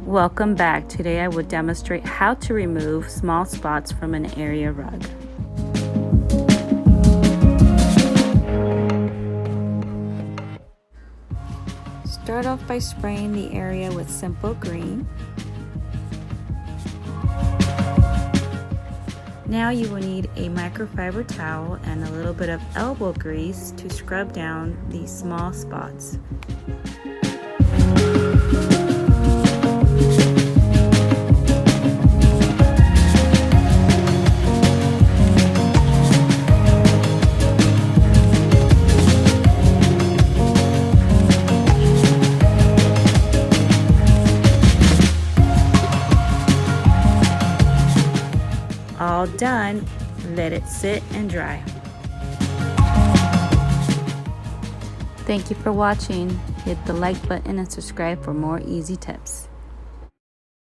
Welcome back. Today I will demonstrate how to remove small spots from an area rug. Start off by spraying the area with Simple Green. Now you will need a microfiber towel and a little bit of elbow grease to scrub down these small spots. All done, let it sit and dry. Thank you for watching. Hit the like button and subscribe for more easy tips.